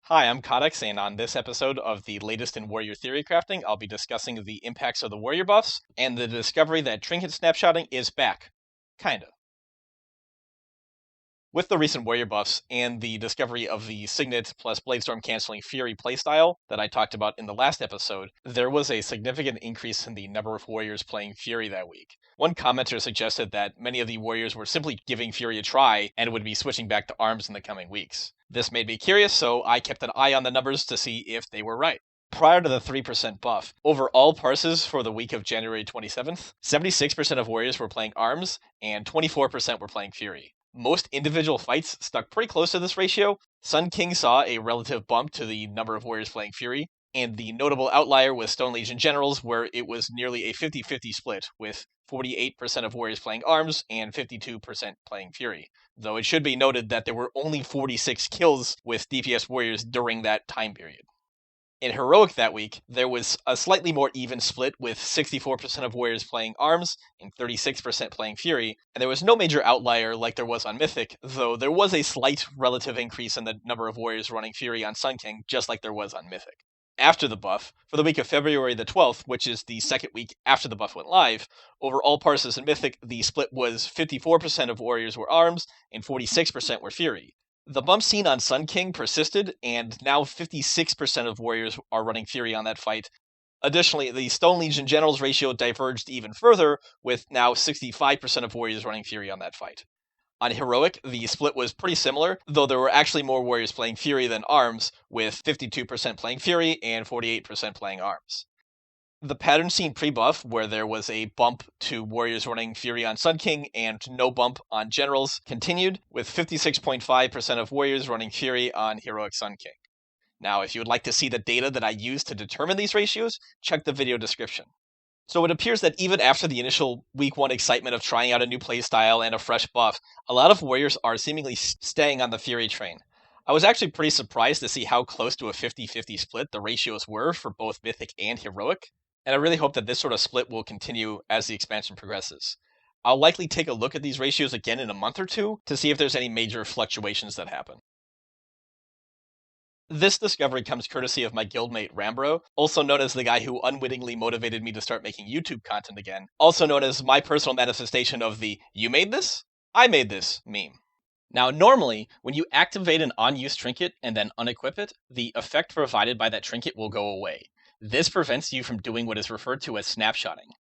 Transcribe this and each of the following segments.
Hi, I'm Cautex, and on this episode of the latest in Warrior Theorycrafting, I'll be discussing the impacts of the Warrior buffs and the discovery that Trinket Snapshotting is back. Kinda. With the recent Warrior buffs and the discovery of the Signet plus Bladestorm canceling Fury playstyle that I talked about in the last episode, there was a significant increase in the number of Warriors playing Fury that week. One commenter suggested that many of the Warriors were simply giving Fury a try and would be switching back to arms in the coming weeks. This made me curious, so I kept an eye on the numbers to see if they were right. Prior to the 3% buff, over all parses for the week of January 27th, 76% of Warriors were playing arms and 24% were playing Fury. Most individual fights stuck pretty close to this ratio. Sun King saw a relative bump to the number of Warriors playing Fury, and the notable outlier was Stone Legion Generals, where it was nearly a 50-50 split, with 48% of Warriors playing arms and 52% playing Fury. Though it should be noted that there were only 46 kills with DPS Warriors during that time period. In Heroic that week, there was a slightly more even split, with 64% of Warriors playing arms and 36% playing Fury, and there was no major outlier like there was on Mythic, though there was a slight relative increase in the number of Warriors running Fury on Sun King, just like there was on Mythic. After the buff, for the week of February the 12th, which is the second week after the buff went live, over all parses in Mythic, the split was 54% of Warriors were arms and 46% were Fury. The bump seen on Sun King persisted, and now 56% of Warriors are running Fury on that fight. Additionally, the Stone Legion Generals ratio diverged even further, with now 65% of Warriors running Fury on that fight. On Heroic, the split was pretty similar, though there were actually more Warriors playing Fury than arms, with 52% playing Fury and 48% playing arms. The pattern seen pre-buff, where there was a bump to Warriors running Fury on Sun King and no bump on Generals, continued, with 56.5% of Warriors running Fury on Heroic Sun King. Now, if you would like to see the data that I used to determine these ratios, check the video description. So it appears that even after the initial Week 1 excitement of trying out a new playstyle and a fresh buff, a lot of Warriors are seemingly staying on the Fury train. I was actually pretty surprised to see how close to a 50-50 split the ratios were for both Mythic and Heroic, and I really hope that this sort of split will continue as the expansion progresses. I'll likely take a look at these ratios again in a month or two to see if there's any major fluctuations that happen. This discovery comes courtesy of my guildmate Rambro, also known as the guy who unwittingly motivated me to start making YouTube content again, also known as my personal manifestation of the "you made this? I made this" meme. Now, normally, when you activate an unused trinket and then unequip it, the effect provided by that trinket will go away. This prevents you from doing what is referred to as snapshotting.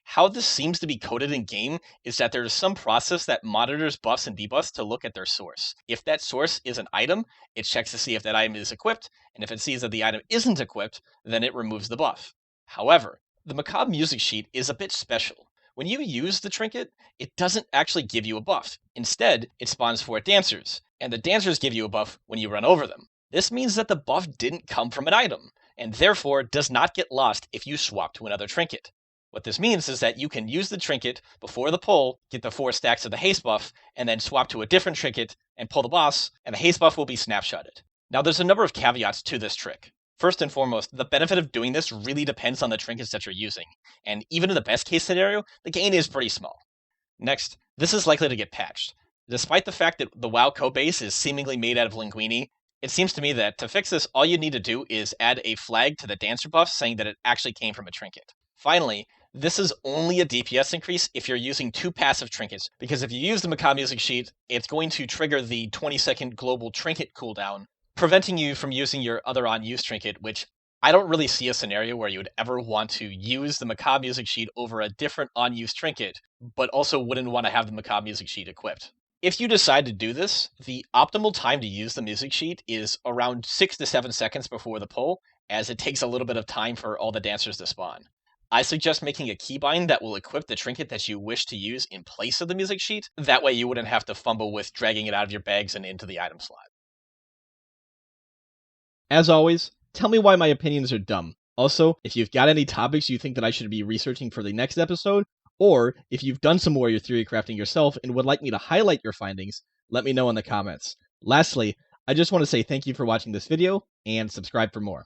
How this seems to be coded in game is that there is some process that monitors buffs and debuffs to look at their source. If that source is an item, it checks to see if that item is equipped, and if it sees that the item isn't equipped, then it removes the buff. However, the Macabre music sheet is a bit special. When you use the trinket, it doesn't actually give you a buff. Instead, it spawns 4 dancers, and the dancers give you a buff when you run over them. This means that the buff didn't come from an item, and therefore does not get lost if you swap to another trinket. What this means is that you can use the trinket before the pull, get the 4 stacks of the haste buff, and then swap to a different trinket and pull the boss, and the haste buff will be snapshotted. Now, there's a number of caveats to this trick. First and foremost, the benefit of doing this really depends on the trinkets that you're using, and even in the best case scenario, the gain is pretty small. Next, this is likely to get patched. Despite the fact that the WoW codebase is seemingly made out of linguini, it seems to me that to fix this, all you need to do is add a flag to the dancer buff saying that it actually came from a trinket. Finally, this is only a DPS increase if you're using 2 passive trinkets, because if you use the Macabre music sheet, it's going to trigger the 20-second global trinket cooldown, preventing you from using your other unused trinket, which I don't really see a scenario where you would ever want to use the Macabre music sheet over a different unused trinket, but also wouldn't want to have the Macabre music sheet equipped. If you decide to do this, the optimal time to use the music sheet is around 6 to 7 seconds before the pull, as it takes a little bit of time for all the dancers to spawn. I suggest making a keybind that will equip the trinket that you wish to use in place of the music sheet. That way you wouldn't have to fumble with dragging it out of your bags and into the item slot. As always, tell me why my opinions are dumb. Also, if you've got any topics you think that I should be researching for the next episode, or if you've done some Warrior Theory crafting yourself and would like me to highlight your findings, let me know in the comments. Lastly, I just want to say thank you for watching this video, and subscribe for more.